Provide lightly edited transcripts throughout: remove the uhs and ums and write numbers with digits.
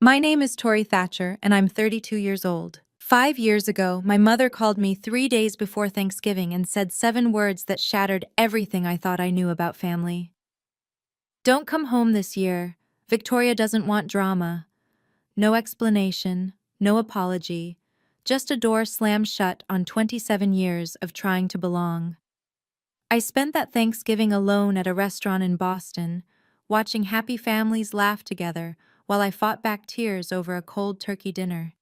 My name is Tori Thatcher, and I'm 32 years old. 5 years ago, my mother called me 3 days before Thanksgiving and said 7 words that shattered everything I thought I knew about family. Don't come home this year. Victoria doesn't want drama. No explanation, no apology, just a door slammed shut on 27 years of trying to belong. I spent that Thanksgiving alone at a restaurant in Boston, watching happy families laugh together while I fought back tears over a cold turkey dinner.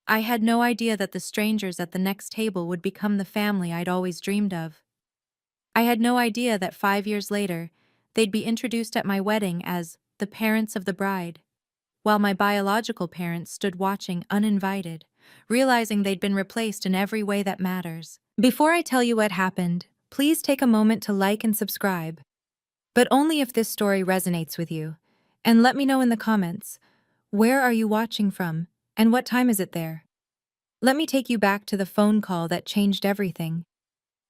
I had no idea that the strangers at the next table would become the family I'd always dreamed of. I had no idea that 5 years later, they'd be introduced at my wedding as the parents of the bride, while my biological parents stood watching uninvited, realizing they'd been replaced in every way that matters. Before I tell you what happened, please take a moment to like and subscribe. But only if this story resonates with you. And let me know in the comments, where are you watching from, and what time is it there? Let me take you back to the phone call that changed everything.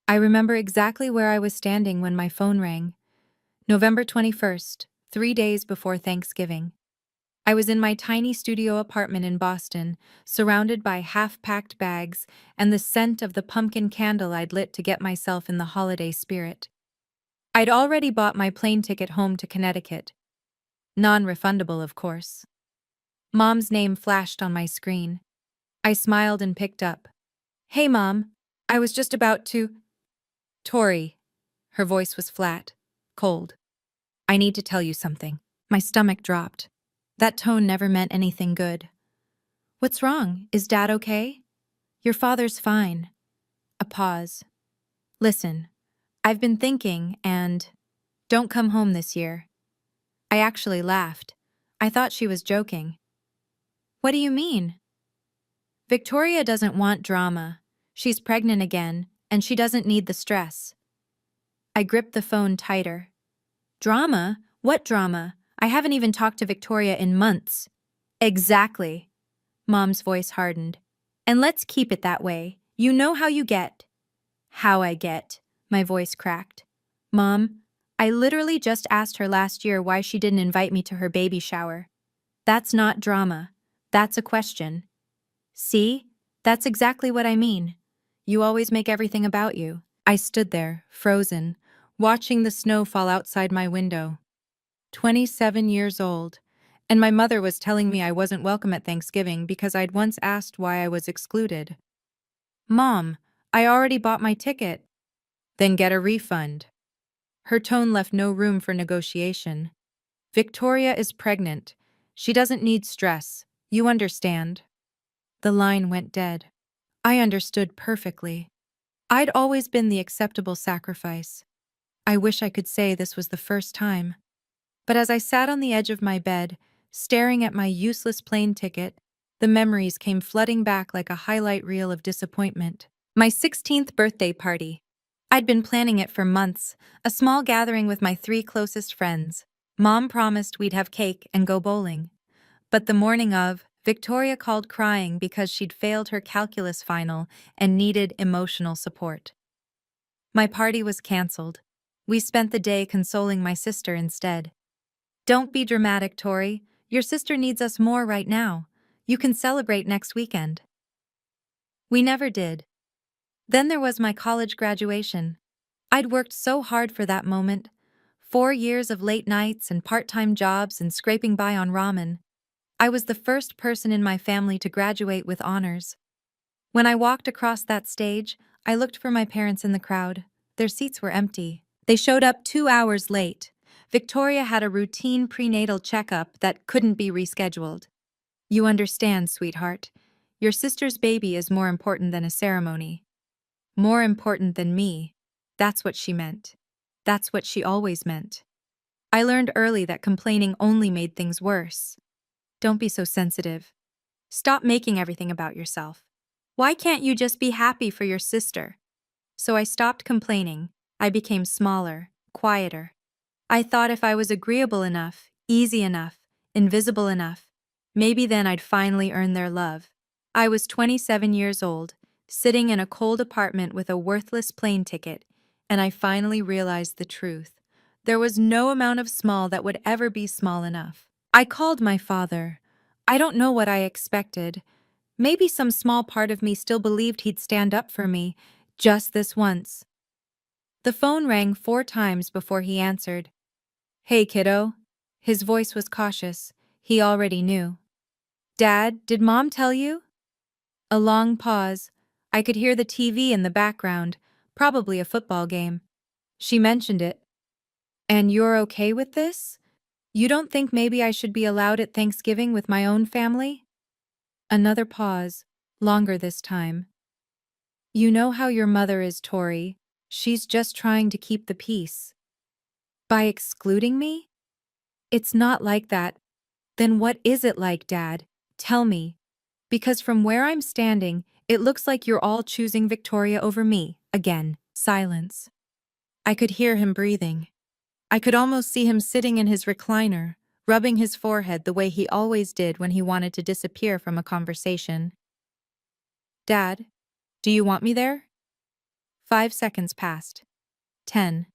I remember exactly where I was standing when my phone rang. November 21st, 3 days before Thanksgiving. I was in my tiny studio apartment in Boston, surrounded by half-packed bags and the scent of the pumpkin candle I'd lit to get myself in the holiday spirit. I'd already bought my plane ticket home to Connecticut. Non-refundable, of course. Mom's name flashed on my screen. I smiled and picked up. "Hey, Mom. I was just about to—" "Tori." Her voice was flat, cold. "I need to tell you something." My stomach dropped. That tone never meant anything good. "What's wrong? Is Dad okay?" "Your father's fine." A pause. "Listen, I've been thinking, and don't come home this year." I actually laughed. I thought she was joking. "What do you mean?" "Victoria doesn't want drama. She's pregnant again, and she doesn't need the stress." I gripped the phone tighter. "Drama? What drama? I haven't even talked to Victoria in months." "Exactly." Mom's voice hardened. "And let's keep it that way. You know how you get." "How I get?" My voice cracked. "Mom, I literally just asked her last year why she didn't invite me to her baby shower. That's not drama. That's a question." "See? That's exactly what I mean. You always make everything about you." I stood there, frozen, watching the snow fall outside my window. 27 years old, and my mother was telling me I wasn't welcome at Thanksgiving because I'd once asked why I was excluded. "Mom, I already bought my ticket." "Then get a refund." Her tone left no room for negotiation. "Victoria is pregnant. She doesn't need stress. You understand." The line went dead. I understood perfectly. I'd always been the acceptable sacrifice. I wish I could say this was the first time. But as I sat on the edge of my bed, staring at my useless plane ticket, the memories came flooding back like a highlight reel of disappointment. My 16th birthday party. I'd been planning it for months, a small gathering with my 3 closest friends. Mom promised we'd have cake and go bowling. But the morning of, Victoria called crying because she'd failed her calculus final and needed emotional support. My party was canceled. We spent the day consoling my sister instead. "Don't be dramatic, Tori. Your sister needs us more right now. You can celebrate next weekend." We never did. Then there was my college graduation. I'd worked so hard for that moment. 4 years of late nights and part-time jobs and scraping by on ramen. I was the first person in my family to graduate with honors. When I walked across that stage, I looked for my parents in the crowd. Their seats were empty. They showed up 2 hours late. Victoria had a routine prenatal checkup that couldn't be rescheduled. "You understand, sweetheart. Your sister's baby is more important than a ceremony. More important than me." That's what she meant. That's what she always meant. I learned early that complaining only made things worse. Don't be so sensitive. Stop making everything about yourself. Why can't you just be happy for your sister? So I stopped complaining. I became smaller, quieter. I thought if I was agreeable enough, easy enough, invisible enough, maybe then I'd finally earn their love. I was 27 years old, sitting in a cold apartment with a worthless plane ticket, and I finally realized the truth. There was no amount of small that would ever be small enough. I called my father. I don't know what I expected. Maybe some small part of me still believed he'd stand up for me, just this once. The phone rang 4 times before he answered. "Hey, kiddo." His voice was cautious. He already knew. "Dad, did Mom tell you?" A long pause. I could hear the TV in the background, probably a football game. "She mentioned it." "And you're okay with this? You don't think maybe I should be allowed at Thanksgiving with my own family?" Another pause, longer this time. "You know how your mother is, Tori. She's just trying to keep the peace." "By excluding me?" "It's not like that." "Then what is it like, Dad? Tell me. Because from where I'm standing, it looks like you're all choosing Victoria over me." Again, silence. I could hear him breathing. I could almost see him sitting in his recliner, rubbing his forehead the way he always did when he wanted to disappear from a conversation. "Dad, do you want me there?" 5 seconds passed. 10.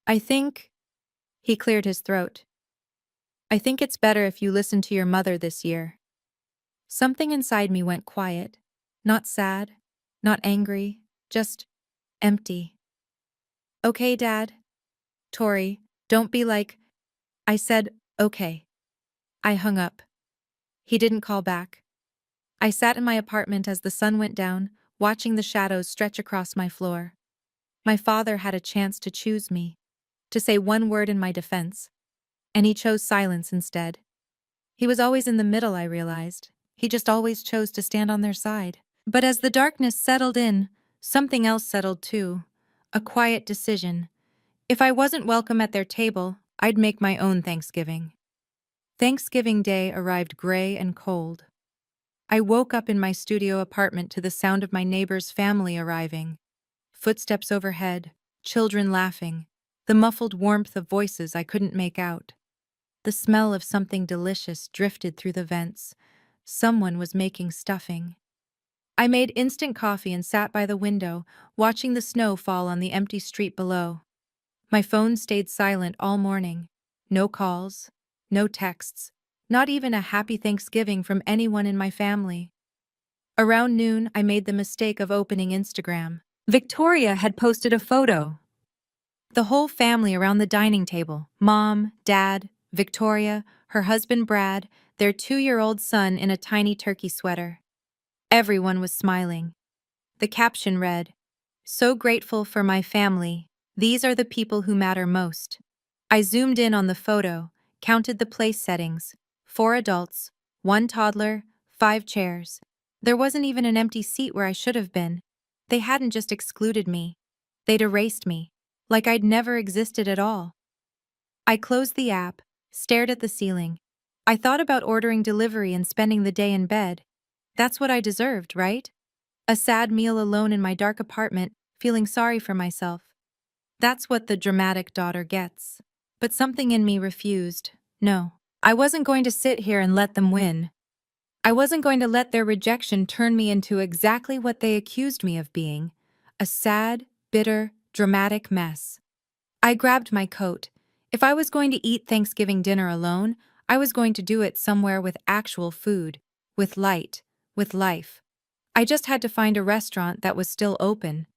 I think... He cleared his throat. "I think it's better if you listen to your mother this year." Something inside me went quiet. Not sad, not angry, just empty. "Okay, Dad." "Tori, don't be like..." I said, "Okay." I hung up. He didn't call back. I sat in my apartment as the sun went down, watching the shadows stretch across my floor. My father had a chance to choose me, to say one word in my defense, and he chose silence instead. He was always in the middle, I realized. He just always chose to stand on their side. But as the darkness settled in, something else settled too. A quiet decision. If I wasn't welcome at their table, I'd make my own Thanksgiving. Thanksgiving Day arrived gray and cold. I woke up in my studio apartment to the sound of my neighbor's family arriving. Footsteps overhead, children laughing, the muffled warmth of voices I couldn't make out. The smell of something delicious drifted through the vents. Someone was making stuffing. I made instant coffee and sat by the window, watching the snow fall on the empty street below. My phone stayed silent all morning. No calls, no texts, not even a happy Thanksgiving from anyone in my family. Around noon, I made the mistake of opening Instagram. Victoria had posted a photo. The whole family around the dining table, Mom, Dad, Victoria, her husband Brad, their 2-year-old son in a tiny turkey sweater. Everyone was smiling. The caption read, "So grateful for my family. These are the people who matter most." I zoomed in on the photo, counted the place settings. 4 adults, 1 toddler, 5 chairs. There wasn't even an empty seat where I should have been. They hadn't just excluded me. They'd erased me, like I'd never existed at all. I closed the app, stared at the ceiling. I thought about ordering delivery and spending the day in bed. That's what I deserved, right? A sad meal alone in my dark apartment, feeling sorry for myself. That's what the dramatic daughter gets. But something in me refused. No, I wasn't going to sit here and let them win. I wasn't going to let their rejection turn me into exactly what they accused me of being, a sad, bitter, dramatic mess. I grabbed my coat. If I was going to eat Thanksgiving dinner alone, I was going to do it somewhere with actual food, with light, with life. I just had to find a restaurant that was still open.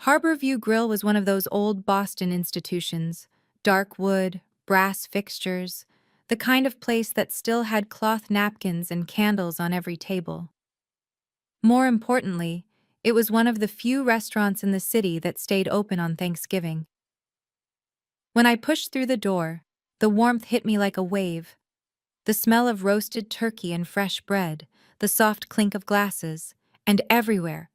Harborview Grill was one of those old Boston institutions, dark wood, brass fixtures, the kind of place that still had cloth napkins and candles on every table. More importantly, it was one of the few restaurants in the city that stayed open on Thanksgiving. When I pushed through the door, the warmth hit me like a wave. The smell of roasted turkey and fresh bread, the soft clink of glasses, and everywhere,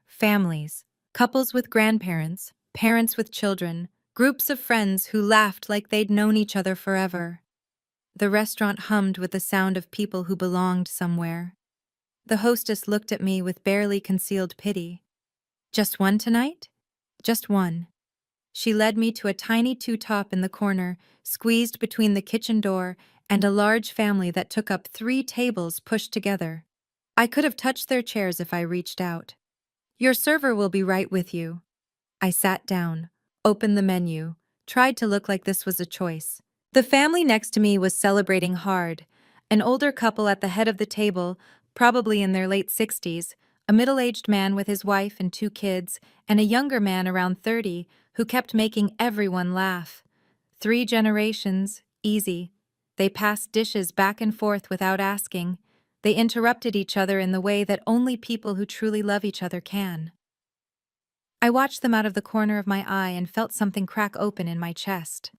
families. Couples with grandparents, parents with children, groups of friends who laughed like they'd known each other forever. The restaurant hummed with the sound of people who belonged somewhere. The hostess looked at me with barely concealed pity. "Just one tonight?" "Just one." She led me to a tiny two-top in the corner, squeezed between the kitchen door and a large family that took up 3 tables pushed together. I could have touched their chairs if I reached out. "Your server will be right with you." I sat down, opened the menu, tried to look like this was a choice. The family next to me was celebrating hard, An older couple at the head of the table, probably in their late 60s, a middle-aged man with his wife and 2 kids, and a younger man around 30 who kept making everyone laugh. 3 generations, easy. They passed dishes back and forth without asking. They interrupted each other in the way that only people who truly love each other can. I watched them out of the corner of my eye and felt something crack open in my chest.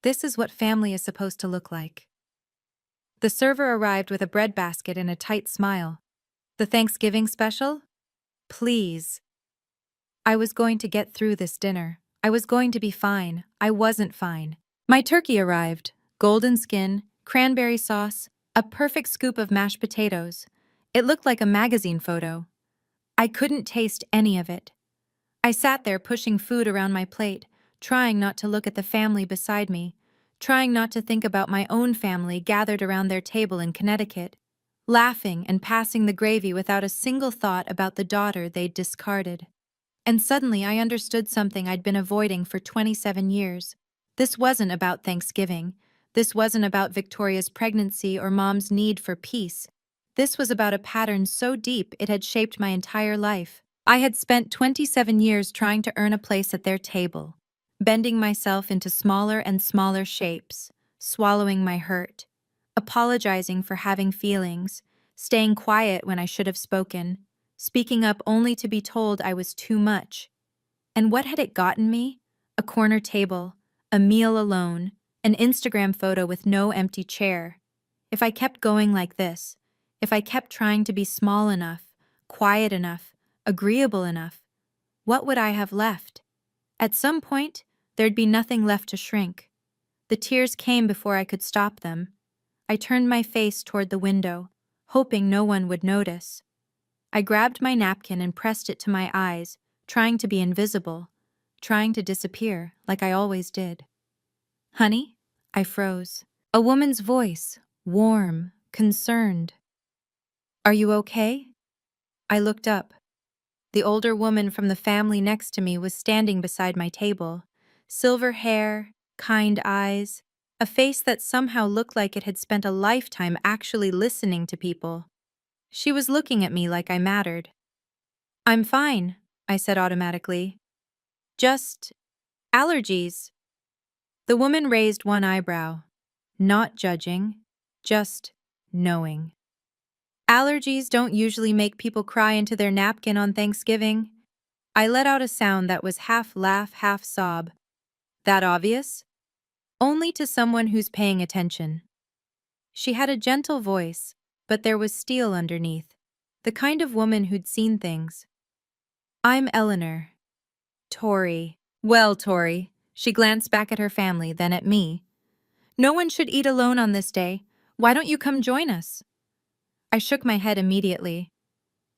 This is what family is supposed to look like. The server arrived with a bread basket and a tight smile. The Thanksgiving special? Please. I was going to get through this dinner. I was going to be fine. I wasn't fine. My turkey arrived. Golden skin, cranberry sauce, a perfect scoop of mashed potatoes. It looked like a magazine photo. I couldn't taste any of it. I sat there pushing food around my plate, trying not to look at the family beside me, trying not to think about my own family gathered around their table in Connecticut, laughing and passing the gravy without a single thought about the daughter they'd discarded. And suddenly I understood something I'd been avoiding for 27 years. This wasn't about Thanksgiving. This wasn't about Victoria's pregnancy or Mom's need for peace. This was about a pattern so deep it had shaped my entire life. I had spent 27 years trying to earn a place at their table, bending myself into smaller and smaller shapes, swallowing my hurt, apologizing for having feelings, staying quiet when I should have spoken, speaking up only to be told I was too much. And what had it gotten me? A corner table, a meal alone, an Instagram photo with no empty chair. If I kept going like this, if I kept trying to be small enough, quiet enough, agreeable enough, what would I have left? At some point, there'd be nothing left to shrink. The tears came before I could stop them. I turned my face toward the window, hoping no one would notice. I grabbed my napkin and pressed it to my eyes, trying to be invisible, trying to disappear like I always did. Honey? I froze. A woman's voice, warm, concerned. Are you okay? I looked up. The older woman from the family next to me was standing beside my table. Silver hair, kind eyes, a face that somehow looked like it had spent a lifetime actually listening to people. She was looking at me like I mattered. I'm fine, I said automatically. Just allergies. The woman raised one eyebrow, not judging, just knowing. Allergies don't usually make people cry into their napkin on Thanksgiving. I let out a sound that was half laugh, half sob. That obvious? Only to someone who's paying attention. She had a gentle voice, but there was steel underneath, the kind of woman who'd seen things. I'm Eleanor. Tori. Well, Tori. She glanced back at her family, then at me. No one should eat alone on this day. Why don't you come join us? I shook my head immediately.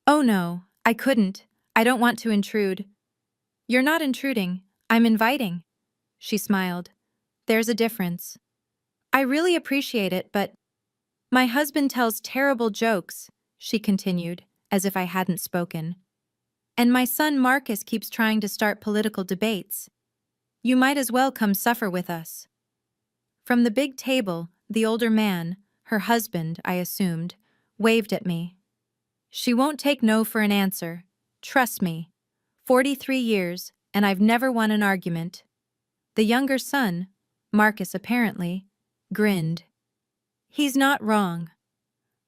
Oh no, I couldn't. I don't want to intrude. You're not intruding. I'm inviting. She smiled. There's a difference. I really appreciate it, but my husband tells terrible jokes, she continued, as if I hadn't spoken. And my son Marcus keeps trying to start political debates. You might as well come suffer with us. From the big table, the older man, her husband, I assumed, waved at me. She won't take no for an answer. Trust me. 43 years, and I've never won an argument. The younger son, Marcus apparently, grinned. He's not wrong.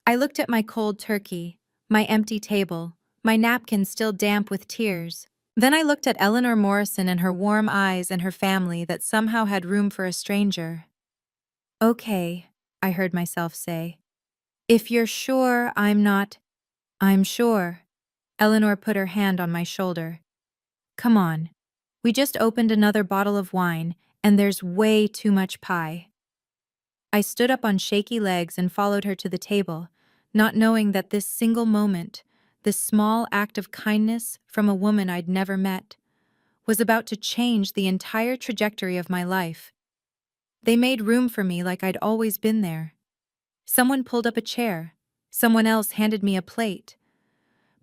I looked at my cold turkey, my empty table, my napkin still damp with tears. Then I looked at Eleanor Morrison and her warm eyes and her family that somehow had room for a stranger. Okay, I heard myself say. If you're sure I'm not... I'm sure. Eleanor put her hand on my shoulder. Come on. We just opened another bottle of wine, and there's way too much pie. I stood up on shaky legs and followed her to the table, not knowing that this single moment, this small act of kindness from a woman I'd never met, was about to change the entire trajectory of my life. They made room for me like I'd always been there. Someone pulled up a chair. Someone else handed me a plate.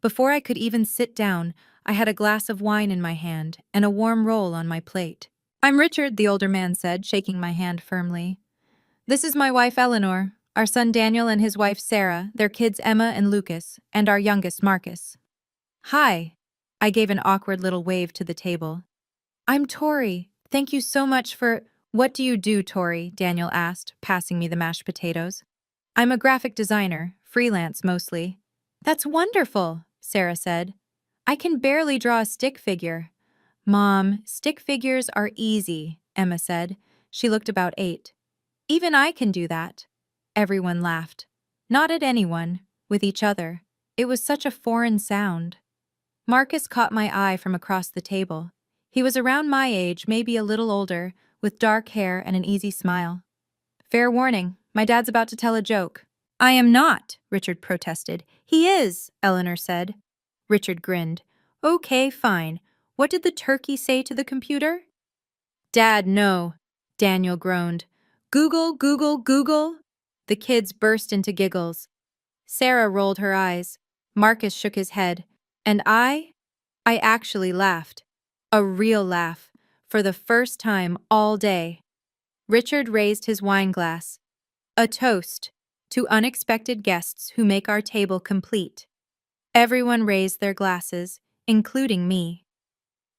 Before I could even sit down, I had a glass of wine in my hand and a warm roll on my plate. I'm Richard, the older man said, shaking my hand firmly. This is my wife Eleanor. Our son Daniel and his wife Sarah, their kids Emma and Lucas, and our youngest Marcus. Hi. I gave an awkward little wave to the table. I'm Tori. Thank you so much for— What do you do, Tori? Daniel asked, passing me the mashed potatoes. I'm a graphic designer, freelance mostly. That's wonderful, Sarah said. I can barely draw a stick figure. Mom, stick figures are easy, Emma said. She looked about 8. Even I can do that. Everyone laughed. Not at anyone, with each other. It was such a foreign sound. Marcus caught my eye from across the table. He was around my age, maybe a little older, with dark hair and an easy smile. Fair warning, my dad's about to tell a joke. I am not, Richard protested. He is, Eleanor said. Richard grinned. Okay, fine. What did the turkey say to the computer? Dad, no, Daniel groaned. Google, Google, Google. The kids burst into giggles. Sarah rolled her eyes. Marcus shook his head. And I actually laughed. A real laugh. For the first time all day. Richard raised his wine glass. A toast to unexpected guests who make our table complete. Everyone raised their glasses, including me.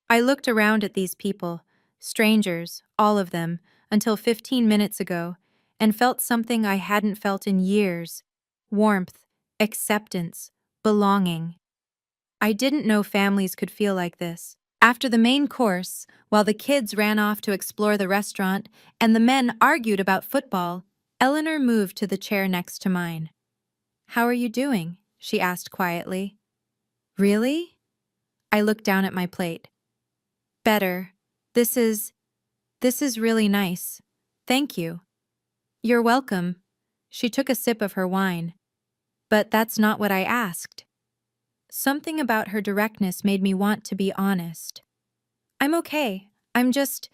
I looked around at these people, strangers, all of them, until 15 minutes ago, and felt something I hadn't felt in years. Warmth, acceptance, belonging. I didn't know families could feel like this. After the main course, while the kids ran off to explore the restaurant and the men argued about football, Eleanor moved to the chair next to mine. How are you doing? She asked quietly. Really? I looked down at my plate. Better. This is really nice. Thank you. You're welcome. She took a sip of her wine. But that's not what I asked. Something about her directness made me want to be honest. I'm okay. I'm just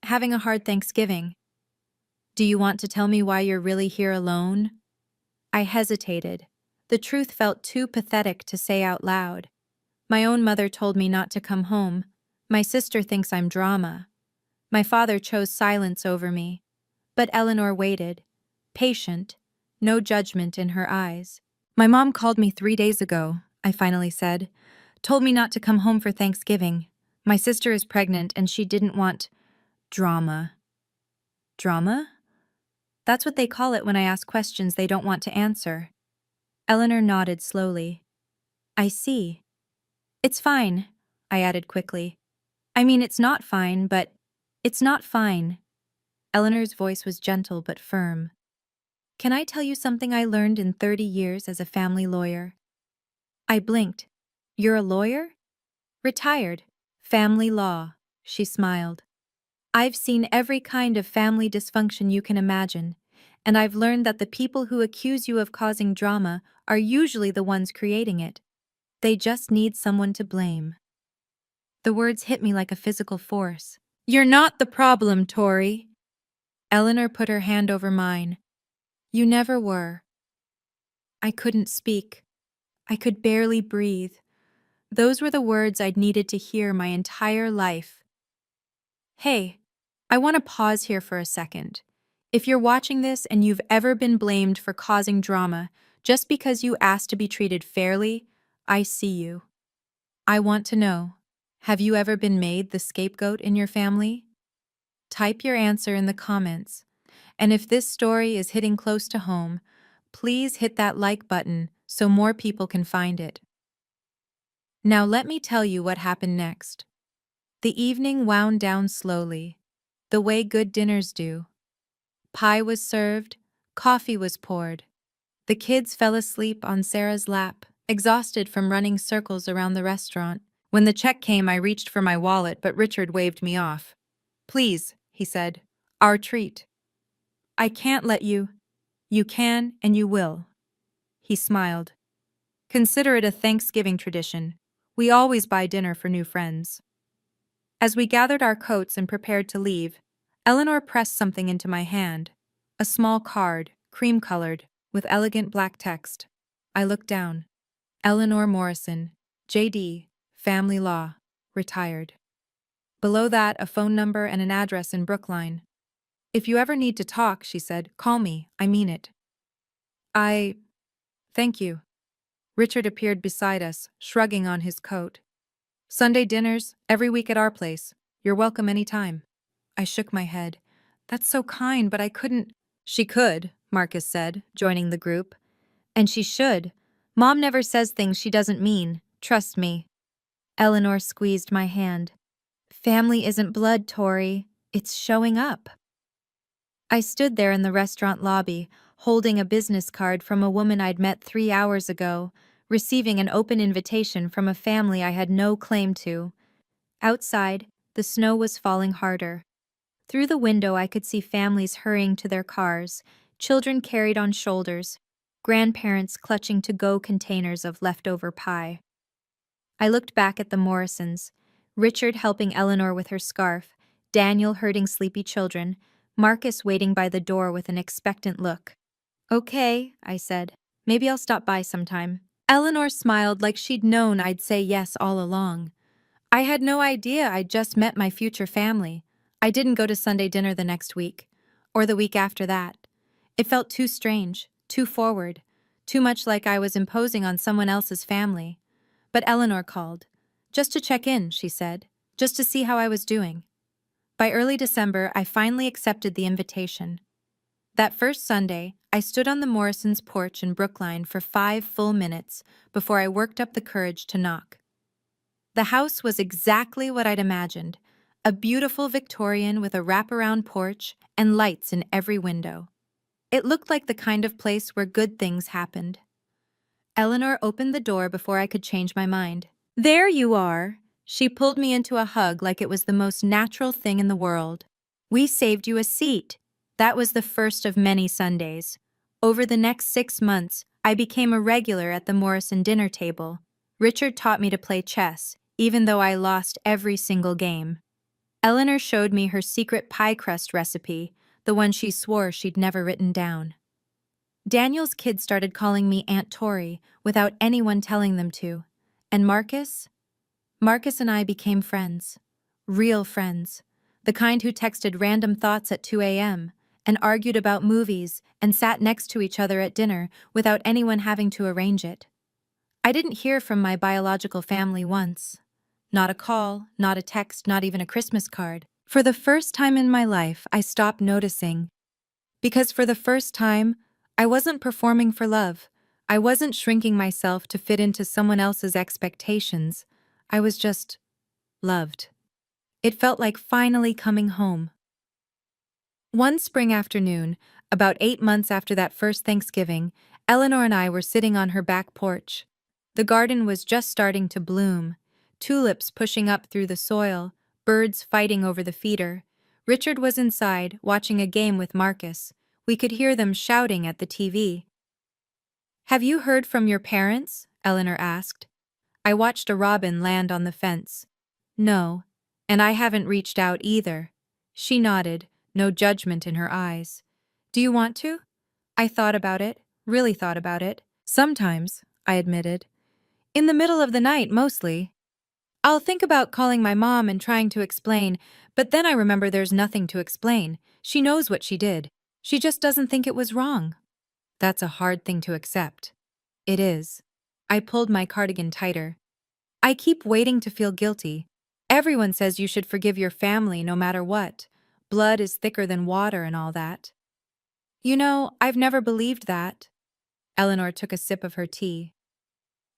having a hard Thanksgiving. Do you want to tell me why you're really here alone? I hesitated. The truth felt too pathetic to say out loud. My own mother told me not to come home. My sister thinks I'm drama. My father chose silence over me. But Eleanor waited, patient, no judgment in her eyes. My mom called me 3 days ago, I finally said. Told me not to come home for Thanksgiving. My sister is pregnant and she didn't want drama. Drama? That's what they call it when I ask questions they don't want to answer. Eleanor nodded slowly. I see. It's fine, I added quickly. I mean, it's not fine, but it's not fine. Eleanor's voice was gentle but firm. Can I tell you something I learned in 30 years as a family lawyer? I blinked. You're a lawyer? Retired. Family law, she smiled. I've seen every kind of family dysfunction you can imagine, and I've learned that the people who accuse you of causing drama are usually the ones creating it. They just need someone to blame. The words hit me like a physical force. You're not the problem, Tori. Eleanor put her hand over mine. You never were. I couldn't speak. I could barely breathe. Those were the words I'd needed to hear my entire life. Hey, I want to pause here for a second. If you're watching this and you've ever been blamed for causing drama just because you asked to be treated fairly, I see you. I want to know, have you ever been made the scapegoat in your family? Type your answer in the comments. And if this story is hitting close to home, please hit that like button so more people can find it. Now let me tell you what happened next. The evening wound down slowly, the way good dinners do. Pie was served, coffee was poured. The kids fell asleep on Sarah's lap, exhausted from running circles around the restaurant. When the check came, I reached for my wallet, but Richard waved me off. Please, he said, our treat. I can't let you. You can and you will. He smiled. Consider it a Thanksgiving tradition. We always buy dinner for new friends. As we gathered our coats and prepared to leave, Eleanor pressed something into my hand. A small card, cream-colored, with elegant black text. I looked down. Eleanor Morrison, J.D., Family Law, retired. Below that, a phone number and an address in Brookline. If you ever need to talk, she said, call me, I mean it. Thank you. Richard appeared beside us, shrugging on his coat. Sunday dinners, every week at our place. You're welcome any time. I shook my head. That's so kind, but I couldn't. She could, Marcus said, joining the group. And she should. Mom never says things she doesn't mean. Trust me. Eleanor squeezed my hand. Family isn't blood, Tori. It's showing up. I stood there in the restaurant lobby, holding a business card from a woman I'd met 3 hours ago, receiving an open invitation from a family I had no claim to. Outside, the snow was falling harder. Through the window I could see families hurrying to their cars, children carried on shoulders, grandparents clutching to-go containers of leftover pie. I looked back at the Morrisons, Richard helping Eleanor with her scarf, Daniel herding sleepy children, Marcus waiting by the door with an expectant look. Okay, I said. Maybe I'll stop by sometime. Eleanor smiled like she'd known I'd say yes all along. I had no idea I'd just met my future family. I didn't go to Sunday dinner the next week, or the week after that. It felt too strange, too forward, too much like I was imposing on someone else's family. But Eleanor called. Just to check in, she said, just to see how I was doing. By early December, I finally accepted the invitation. That first Sunday, I stood on the Morrisons' porch in Brookline for 5 full minutes before I worked up the courage to knock. The house was exactly what I'd imagined, a beautiful Victorian with a wraparound porch and lights in every window. It looked like the kind of place where good things happened. Eleanor opened the door before I could change my mind. There you are. She pulled me into a hug like it was the most natural thing in the world. We saved you a seat. That was the first of many Sundays. Over the next 6 months, I became a regular at the Morrison dinner table. Richard taught me to play chess, even though I lost every single game. Eleanor showed me her secret pie crust recipe, the one she swore she'd never written down. Daniel's kids started calling me Aunt Tori without anyone telling them to. And Marcus? Marcus and I became friends. Real friends. The kind who texted random thoughts at 2 a.m. and argued about movies and sat next to each other at dinner without anyone having to arrange it. I didn't hear from my biological family once. Not a call, not a text, not even a Christmas card. For the first time in my life, I stopped noticing. Because for the first time, I wasn't performing for love. I wasn't shrinking myself to fit into someone else's expectations. I was just loved. It felt like finally coming home. One spring afternoon, about 8 months after that first Thanksgiving, Eleanor and I were sitting on her back porch. The garden was just starting to bloom, tulips pushing up through the soil, birds fighting over the feeder. Richard was inside, watching a game with Marcus. We could hear them shouting at the TV. Have you heard from your parents? Eleanor asked. I watched a robin land on the fence. No, and I haven't reached out either. She nodded, no judgment in her eyes. Do you want to? I thought about it, really thought about it. Sometimes, I admitted. In the middle of the night, mostly. I'll think about calling my mom and trying to explain, but then I remember there's nothing to explain. She knows what she did. She just doesn't think it was wrong. That's a hard thing to accept. It is. I pulled my cardigan tighter. I keep waiting to feel guilty. Everyone says you should forgive your family no matter what. Blood is thicker than water and all that. You know, I've never believed that. Eleanor took a sip of her tea.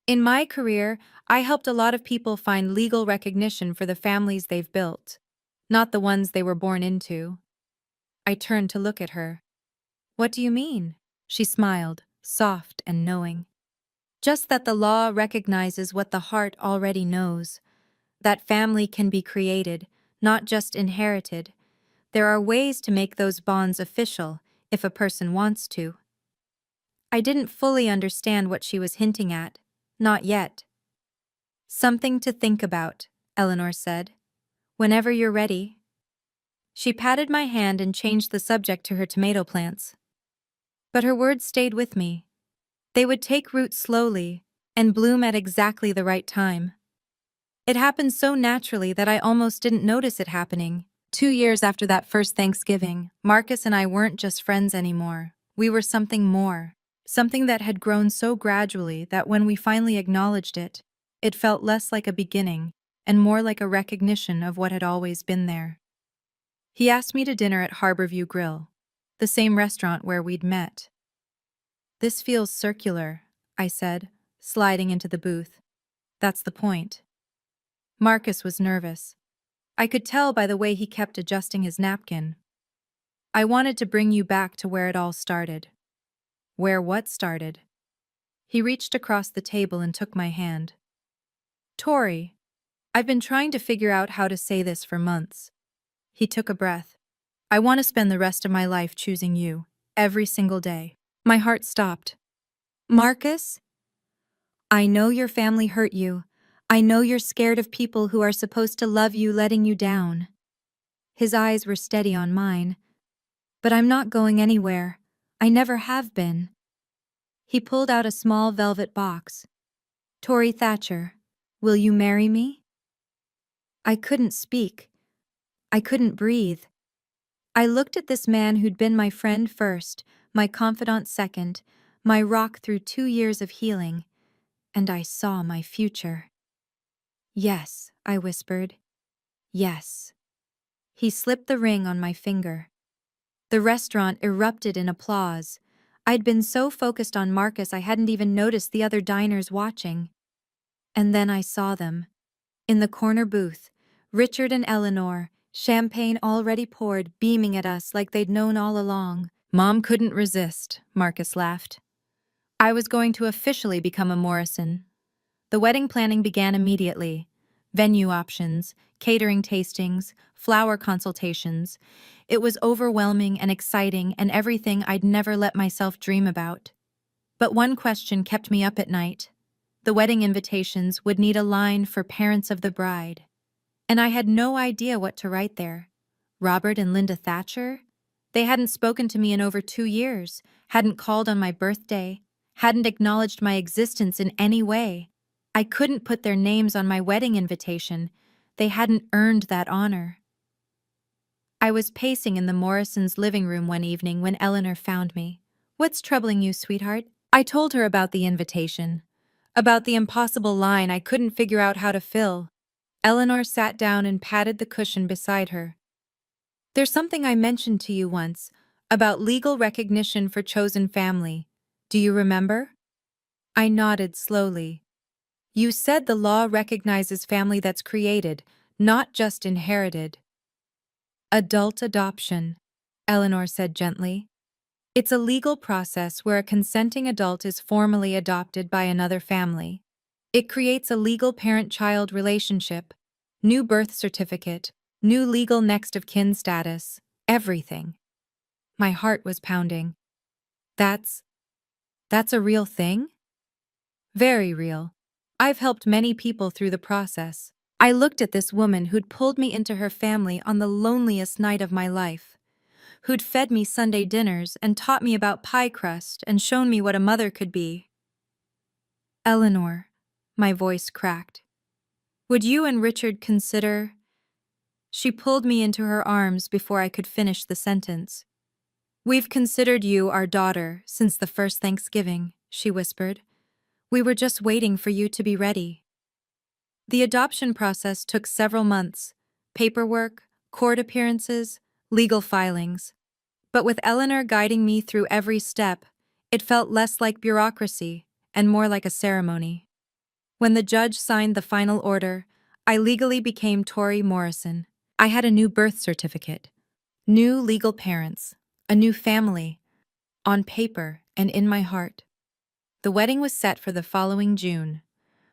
In my career, I helped a lot of people find legal recognition for the families they've built, not the ones they were born into. I turned to look at her. What do you mean? She smiled, soft and knowing. Just that the law recognizes what the heart already knows. That family can be created, not just inherited. There are ways to make those bonds official, if a person wants to. I didn't fully understand what she was hinting at. Not yet. Something to think about, Eleanor said. Whenever you're ready. She patted my hand and changed the subject to her tomato plants. But her words stayed with me. They would take root slowly and bloom at exactly the right time. It happened so naturally that I almost didn't notice it happening. 2 years after that first Thanksgiving, Marcus and I weren't just friends anymore. We were something more. something that had grown so gradually that when we finally acknowledged it, it felt less like a beginning and more like a recognition of what had always been there. He asked me to dinner at Harborview Grill, the same restaurant where we'd met. "This feels circular," I said, sliding into the booth. "That's the point." Marcus was nervous. I could tell by the way he kept adjusting his napkin. "I wanted to bring you back to where it all started." "Where what started?" He reached across the table and took my hand. "Tori, I've been trying to figure out how to say this for months." He took a breath. "I want to spend the rest of my life choosing you, every single day." My heart stopped. "Marcus? I know your family hurt you. I know you're scared of people who are supposed to love you letting you down." His eyes were steady on mine. "But I'm not going anywhere. I never have been." He pulled out a small velvet box. "Tori Thatcher, will you marry me?" I couldn't speak. I couldn't breathe. I looked at this man who'd been my friend first, my confidant second, my rock through 2 years of healing, and I saw my future. "Yes," I whispered. "Yes." He slipped the ring on my finger. The restaurant erupted in applause. I'd been so focused on Marcus I hadn't even noticed the other diners watching. And then I saw them. In the corner booth, Richard and Eleanor, champagne already poured, beaming at us like they'd known all along. "Mom couldn't resist," Marcus laughed. I was going to officially become a Morrison. The wedding planning began immediately. Venue options, catering tastings, flower consultations. It was overwhelming and exciting and everything I'd never let myself dream about. But one question kept me up at night. The wedding invitations would need a line for parents of the bride. And I had no idea what to write there. Robert and Linda Thatcher? They hadn't spoken to me in over 2 years, hadn't called on my birthday, hadn't acknowledged my existence in any way. I couldn't put their names on my wedding invitation. They hadn't earned that honor. I was pacing in the Morrisons' living room one evening when Eleanor found me. "What's troubling you, sweetheart?" I told her about the invitation, about the impossible line I couldn't figure out how to fill. Eleanor sat down and patted the cushion beside her. "There's something I mentioned to you once, about legal recognition for chosen family. Do you remember?" I nodded slowly. "You said the law recognizes family that's created, not just inherited." "Adult adoption," Eleanor said gently. "It's a legal process where a consenting adult is formally adopted by another family. It creates a legal parent-child relationship, new birth certificate, new legal next of kin status, everything." My heart was pounding. That's a real thing?" "Very real. I've helped many people through the process." I looked at this woman who'd pulled me into her family on the loneliest night of my life, who'd fed me Sunday dinners and taught me about pie crust and shown me what a mother could be. "Eleanor," my voice cracked, "would you and Richard consider—" She pulled me into her arms before I could finish the sentence. "We've considered you our daughter since the first Thanksgiving," she whispered. "We were just waiting for you to be ready." The adoption process took several months: paperwork, court appearances, legal filings. But with Eleanor guiding me through every step, it felt less like bureaucracy and more like a ceremony. When the judge signed the final order, I legally became Tori Morrison. I had a new birth certificate, new legal parents, a new family, on paper and in my heart. The wedding was set for the following June.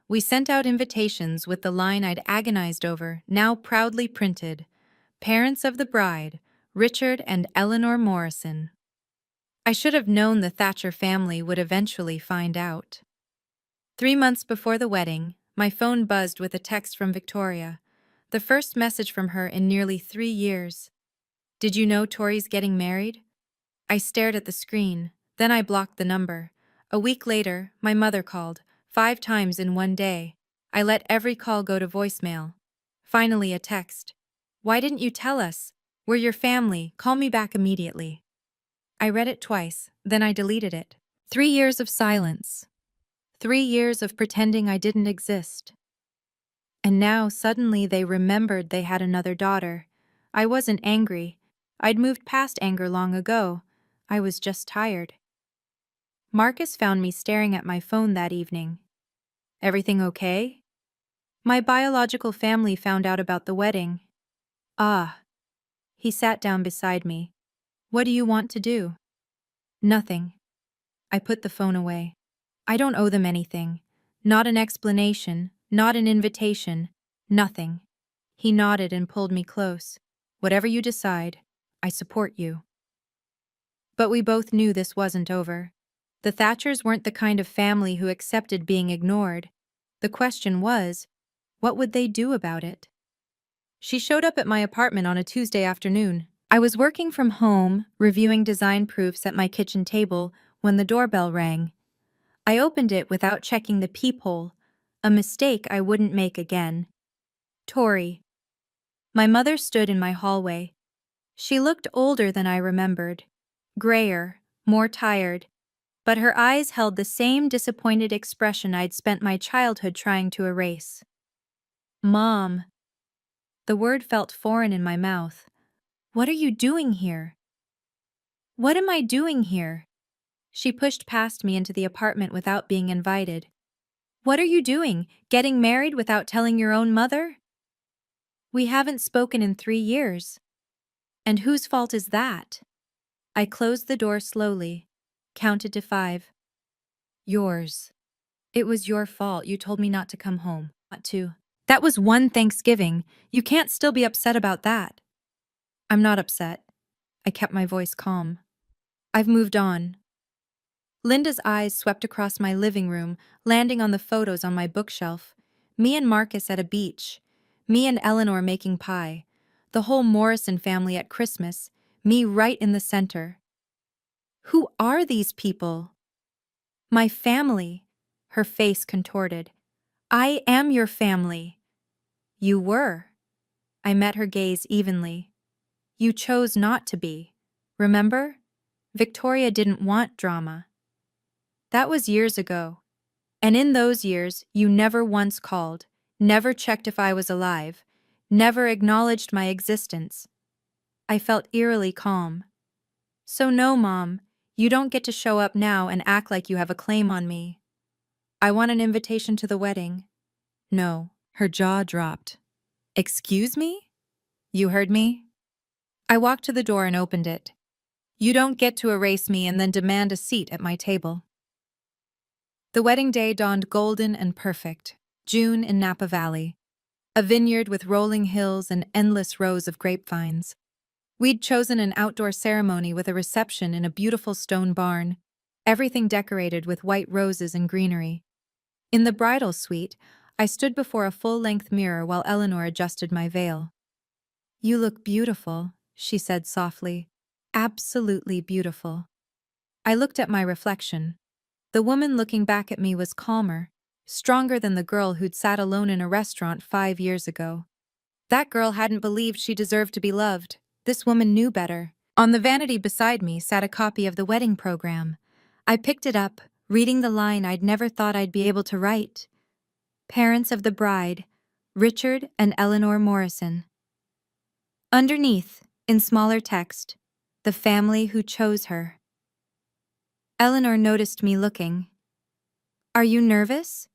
We sent out invitations with the line I'd agonized over, now proudly printed: "Parents of the bride, Richard and Eleanor Morrison." I should have known the Thatcher family would eventually find out. 3 months before the wedding, my phone buzzed with a text from Victoria, the first message from her in nearly 3 years. "Did you know Tori's getting married?" I stared at the screen, then I blocked the number. A week later, my mother called, 5 times in one day. I let every call go to voicemail. Finally, a text. "Why didn't you tell us? We're your family, call me back immediately." I read it twice, then I deleted it. 3 years of silence. 3 years of pretending I didn't exist. And now suddenly they remembered they had another daughter. I wasn't angry. I'd moved past anger long ago. I was just tired. Marcus found me staring at my phone that evening. Everything okay? My biological family found out about the wedding. Ah. He sat down beside me. What do you want to do? Nothing. I put the phone away. I don't owe them anything. Not an explanation, not an invitation, nothing. He nodded and pulled me close. Whatever you decide, I support you. But we both knew this wasn't over. The Thatchers weren't the kind of family who accepted being ignored. The question was, what would they do about it? She showed up at my apartment on a Tuesday afternoon. I was working from home, reviewing design proofs at my kitchen table, when the doorbell rang. I opened it without checking the peephole, a mistake I wouldn't make again. Tori. My mother stood in my hallway. She looked older than I remembered, grayer, more tired, but her eyes held the same disappointed expression I'd spent my childhood trying to erase. Mom. The word felt foreign in my mouth. What are you doing here? What am I doing here? She pushed past me into the apartment without being invited. What are you doing, getting married without telling your own mother? We haven't spoken in 3 years. And whose fault is that? I closed the door slowly, counted to 5. Yours. It was your fault. You told me not to come home. Not to. That was one Thanksgiving. You can't still be upset about that. I'm not upset. I kept my voice calm. I've moved on. Linda's eyes swept across my living room, landing on the photos on my bookshelf. Me and Marcus at a beach. Me and Eleanor making pie. The whole Morrison family at Christmas. Me right in the center. Who are these people? My family. Her face contorted. I am your family. You were. I met her gaze evenly. You chose not to be. Remember? Victoria didn't want drama. That was years ago. And in those years, you never once called, never checked if I was alive, never acknowledged my existence. I felt eerily calm. So no, Mom, you don't get to show up now and act like you have a claim on me. I want an invitation to the wedding. No. Her jaw dropped. Excuse me? You heard me? I walked to the door and opened it. You don't get to erase me and then demand a seat at my table. The wedding day dawned golden and perfect. June in Napa Valley. A vineyard with rolling hills and endless rows of grapevines. We'd chosen an outdoor ceremony with a reception in a beautiful stone barn, everything decorated with white roses and greenery. In the bridal suite, I stood before a full-length mirror while Eleanor adjusted my veil. You look beautiful, she said softly. Absolutely beautiful. I looked at my reflection. The woman looking back at me was calmer, stronger than the girl who'd sat alone in a restaurant 5 years ago. That girl hadn't believed she deserved to be loved. This woman knew better. On the vanity beside me sat a copy of the wedding program. I picked it up, reading the line I'd never thought I'd be able to write. Parents of the bride, Richard and Eleanor Morrison. Underneath, in smaller text, the family who chose her. Eleanor noticed me looking. Are you nervous?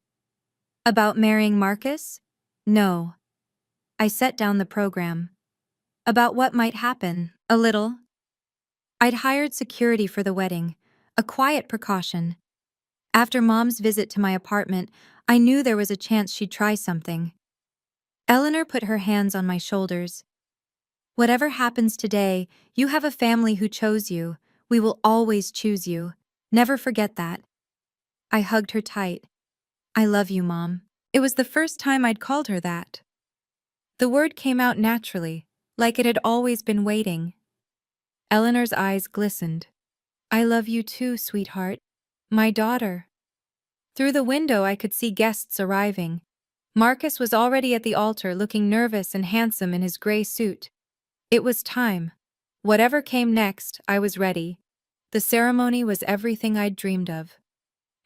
About marrying Marcus? No. I set down the program. About what might happen, a little. I'd hired security for the wedding, a quiet precaution. After Mom's visit to my apartment, I knew there was a chance she'd try something. Eleanor put her hands on my shoulders. Whatever happens today, you have a family who chose you. We will always choose you. Never forget that. I hugged her tight. I love you, Mom. It was the first time I'd called her that. The word came out naturally, like it had always been waiting. Eleanor's eyes glistened. I love you too, sweetheart. My daughter. Through the window I could see guests arriving. Marcus was already at the altar looking nervous and handsome in his gray suit. It was time. Whatever came next, I was ready. The ceremony was everything I'd dreamed of.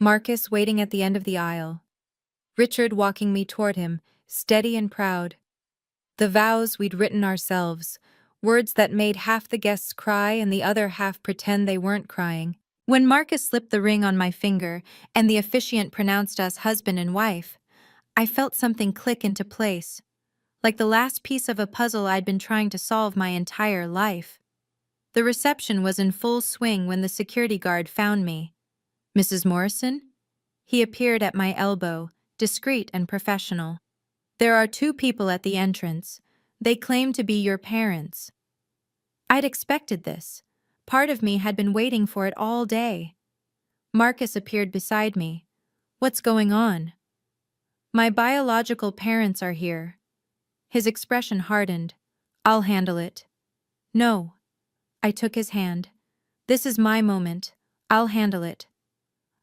Marcus waiting at the end of the aisle. Richard walking me toward him, steady and proud. The vows we'd written ourselves, words that made half the guests cry and the other half pretend they weren't crying. When Marcus slipped the ring on my finger and the officiant pronounced us husband and wife, I felt something click into place, like the last piece of a puzzle I'd been trying to solve my entire life. The reception was in full swing when the security guard found me. "Mrs. Morrison?" He appeared at my elbow, discreet and professional. "There are two people at the entrance. They claim to be your parents." I'd expected this. Part of me had been waiting for it all day. Marcus appeared beside me. "What's going on?" "My biological parents are here." His expression hardened. "I'll handle it." "No." I took his hand. "This is my moment. I'll handle it."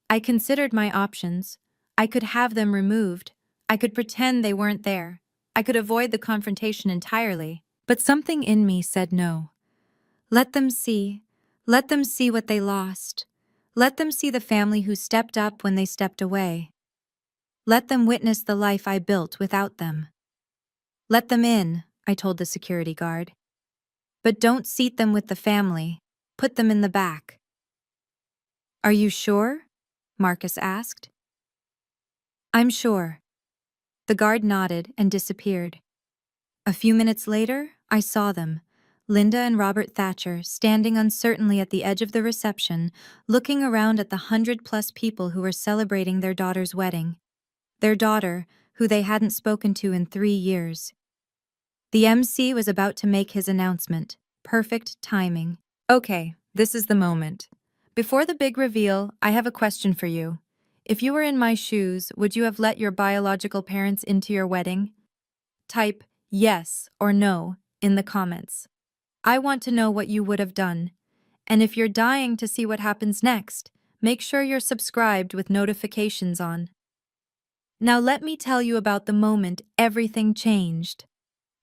I considered my options. I could have them removed. I could pretend they weren't there. I could avoid the confrontation entirely. But something in me said no. Let them see. Let them see what they lost. Let them see the family who stepped up when they stepped away. Let them witness the life I built without them. "Let them in," I told the security guard. "But don't seat them with the family. Put them in the back." "Are you sure?" Marcus asked. "I'm sure." The guard nodded and disappeared. A few minutes later, I saw them, Linda and Robert Thatcher, standing uncertainly at the edge of the reception, looking around at the 100+ people who were celebrating their daughter's wedding. Their daughter, who they hadn't spoken to in 3 years. The MC was about to make his announcement. Perfect timing. "Okay, this is the moment. Before the big reveal, I have a question for you. If you were in my shoes, would you have let your biological parents into your wedding?" Type yes or no in the comments. I want to know what you would have done. And if you're dying to see what happens next, make sure you're subscribed with notifications on. Now let me tell you about the moment everything changed.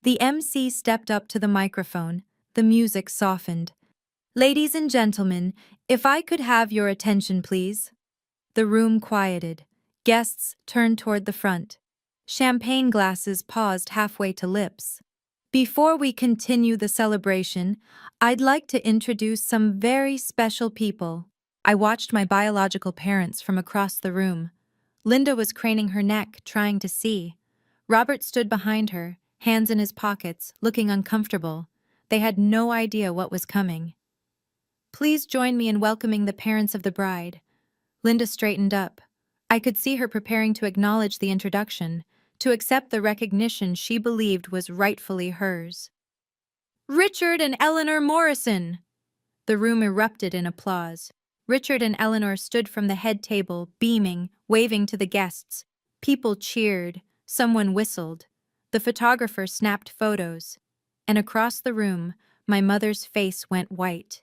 The MC stepped up to the microphone. The music softened. "Ladies and gentlemen, if I could have your attention, please." The room quieted. Guests turned toward the front. Champagne glasses paused halfway to lips. "Before we continue the celebration, I'd like to introduce some very special people." I watched my biological parents from across the room. Linda was craning her neck, trying to see. Robert stood behind her, hands in his pockets, looking uncomfortable. They had no idea what was coming. "Please join me in welcoming the parents of the bride." Linda straightened up. I could see her preparing to acknowledge the introduction, to accept the recognition she believed was rightfully hers. "Richard and Eleanor Morrison!" The room erupted in applause. Richard and Eleanor stood from the head table, beaming, waving to the guests. People cheered. Someone whistled. The photographer snapped photos. And across the room, my mother's face went white.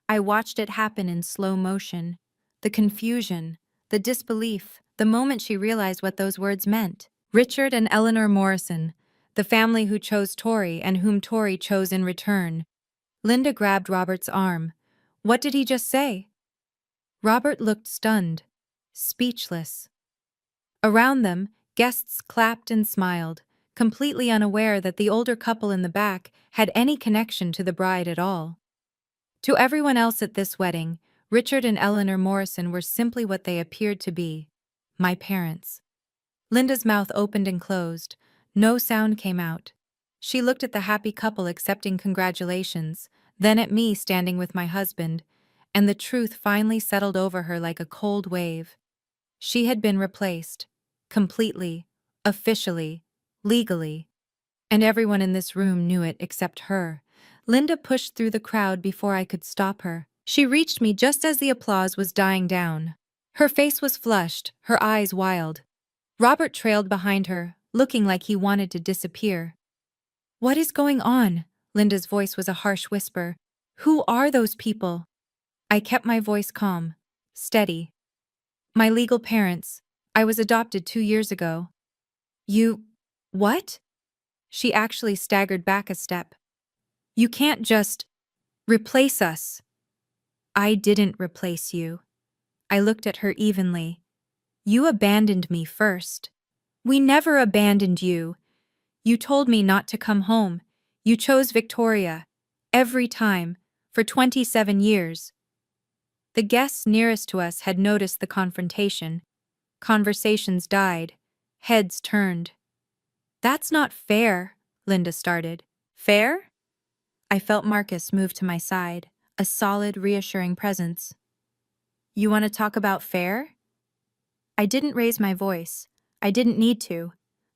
I watched it happen in slow motion. The confusion, the disbelief, the moment she realized what those words meant. Richard and Eleanor Morrison, the family who chose Tori and whom Tori chose in return. Linda grabbed Robert's arm. "What did he just say?" Robert looked stunned, speechless. Around them, guests clapped and smiled, completely unaware that the older couple in the back had any connection to the bride at all. To everyone else at this wedding, Richard and Eleanor Morrison were simply what they appeared to be: my parents. Linda's mouth opened and closed. No sound came out. She looked at the happy couple accepting congratulations, then at me standing with my husband, and the truth finally settled over her like a cold wave. She had been replaced. Completely. Officially. Legally. And everyone in this room knew it except her. Linda pushed through the crowd before I could stop her. She reached me just as the applause was dying down. Her face was flushed, her eyes wild. Robert trailed behind her, looking like he wanted to disappear. "What is going on?" Linda's voice was a harsh whisper. "Who are those people?" I kept my voice calm, steady. "My legal parents. I was adopted 2 years ago." "You... what?" She actually staggered back a step. "You can't just... replace us." I didn't replace you. I looked at her evenly. You abandoned me first. We never abandoned you. You told me not to come home. You chose Victoria. Every time. For 27 years. The guests nearest to us had noticed the confrontation. Conversations died. Heads turned. That's not fair, Linda started. Fair? I felt Marcus move to my side, a solid, reassuring presence. You want to talk about fair? I didn't raise my voice. I didn't need to.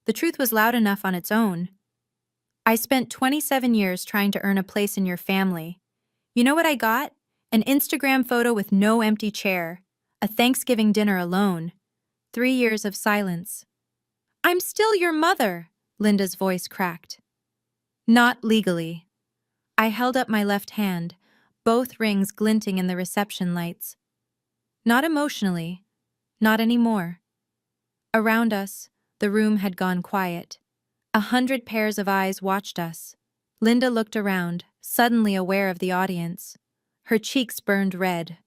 The truth was loud enough on its own. I spent 27 years trying to earn a place in your family. You know what I got? An Instagram photo with no empty chair. A Thanksgiving dinner alone. 3 years of silence. I'm still your mother, Linda's voice cracked. Not legally. I held up my left hand, both rings glinting in the reception lights. Not emotionally. Not anymore. Around us, the room had gone quiet. 100 pairs of eyes watched us. Linda looked around, suddenly aware of the audience. Her cheeks burned red.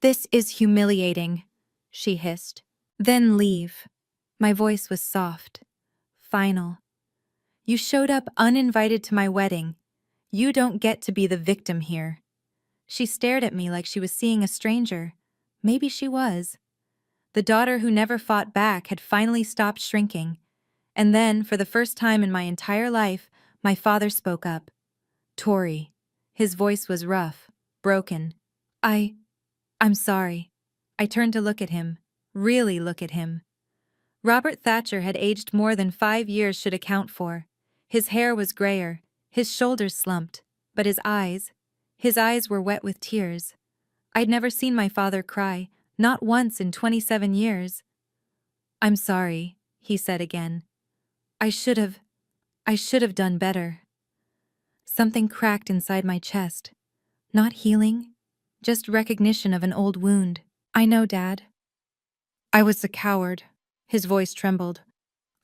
This is humiliating, she hissed. Then leave. My voice was soft. Final. You showed up uninvited to my wedding. You don't get to be the victim here. She stared at me like she was seeing a stranger. Maybe she was. The daughter who never fought back had finally stopped shrinking. And then, for the first time in my entire life, my father spoke up. Tori. His voice was rough, broken. I'm sorry. I turned to look at him. Really look at him. Robert Thatcher had aged more than 5 years should account for. His hair was grayer, his shoulders slumped, but his eyes were wet with tears. I'd never seen my father cry, not once in 27 years. I'm sorry, he said again. I should have done better. Something cracked inside my chest. Not healing, just recognition of an old wound. I know, Dad. I was a coward. His voice trembled.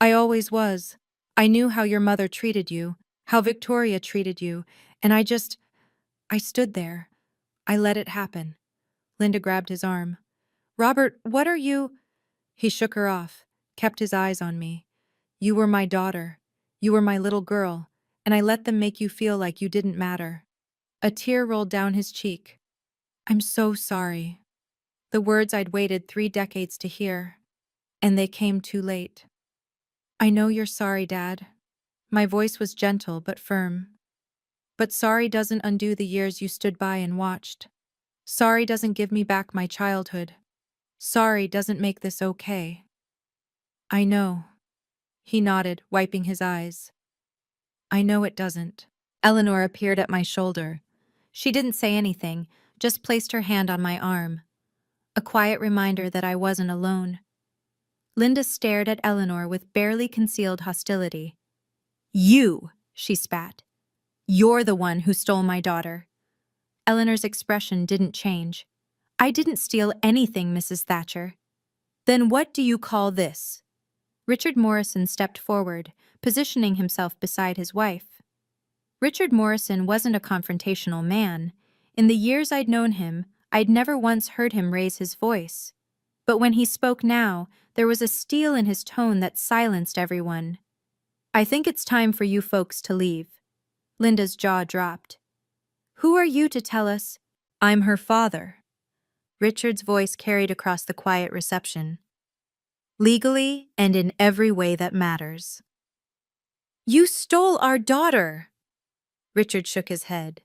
I always was. I knew how your mother treated you, how Victoria treated you, and I stood there. I let it happen. Linda grabbed his arm. Robert, what are you? He shook her off, kept his eyes on me. You were my daughter. You were my little girl, and I let them make you feel like you didn't matter. A tear rolled down his cheek. I'm so sorry. The words I'd waited 3 decades to hear. And they came too late. I know you're sorry, Dad. My voice was gentle but firm. But sorry doesn't undo the years you stood by and watched. Sorry doesn't give me back my childhood. Sorry doesn't make this okay. I know. He nodded, wiping his eyes. I know it doesn't. Eleanor appeared at my shoulder. She didn't say anything, just placed her hand on my arm. A quiet reminder that I wasn't alone. Linda stared at Eleanor with barely concealed hostility. You, she spat. You're the one who stole my daughter. Eleanor's expression didn't change. I didn't steal anything, Mrs. Thatcher. Then what do you call this? Richard Morrison stepped forward, positioning himself beside his wife. Richard Morrison wasn't a confrontational man. In the years I'd known him, I'd never once heard him raise his voice. But when he spoke now, there was a steel in his tone that silenced everyone. I think it's time for you folks to leave. Linda's jaw dropped. Who are you to tell us? I'm her father. Richard's voice carried across the quiet reception. Legally and in every way that matters. You stole our daughter! Richard shook his head.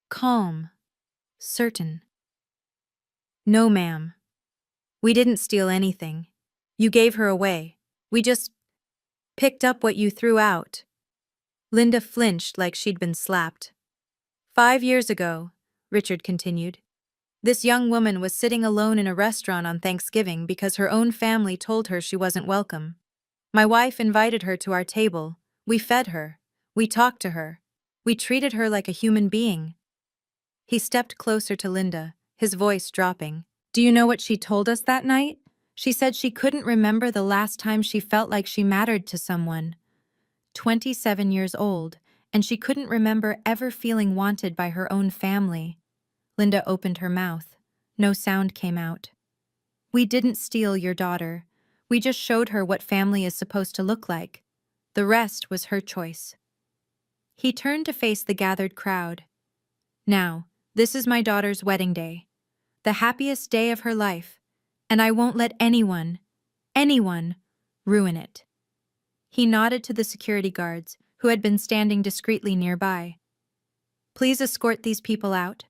Calm. Certain. No, ma'am. We didn't steal anything. You gave her away. We just picked up what you threw out. Linda flinched like she'd been slapped. 5 years ago, Richard continued, this young woman was sitting alone in a restaurant on Thanksgiving because her own family told her she wasn't welcome. My wife invited her to our table. We fed her. We talked to her. We treated her like a human being. He stepped closer to Linda, his voice dropping. Do you know what she told us that night? She said she couldn't remember the last time she felt like she mattered to someone. 27 years old, and she couldn't remember ever feeling wanted by her own family. Linda opened her mouth. No sound came out. We didn't steal your daughter. We just showed her what family is supposed to look like. The rest was her choice. He turned to face the gathered crowd. Now, this is my daughter's wedding day. The happiest day of her life. And I won't let anyone, ruin it. He nodded to the security guards, who had been standing discreetly nearby. Please escort these people out.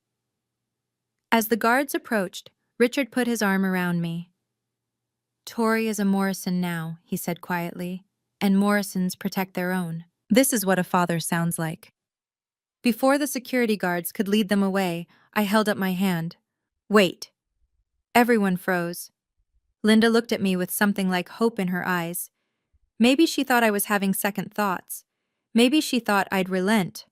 As the guards approached, Richard put his arm around me. Tori is a Morrison now, he said quietly, and Morrisons protect their own. This is what a father sounds like. Before the security guards could lead them away, I held up my hand. Wait. Everyone froze. Linda looked at me with something like hope in her eyes. Maybe she thought I was having second thoughts. Maybe she thought I'd relent.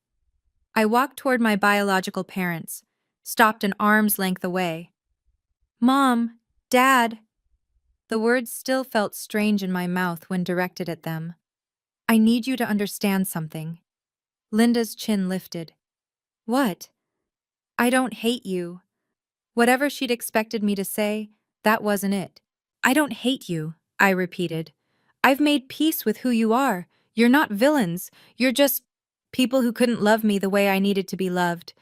I walked toward my biological parents, stopped an arm's length away. Mom, Dad. The words still felt strange in my mouth when directed at them. I need you to understand something. Linda's chin lifted. What? I don't hate you. Whatever she'd expected me to say, that wasn't it. I don't hate you, I repeated. I've made peace with who you are. You're not villains. You're just people who couldn't love me the way I needed to be loved.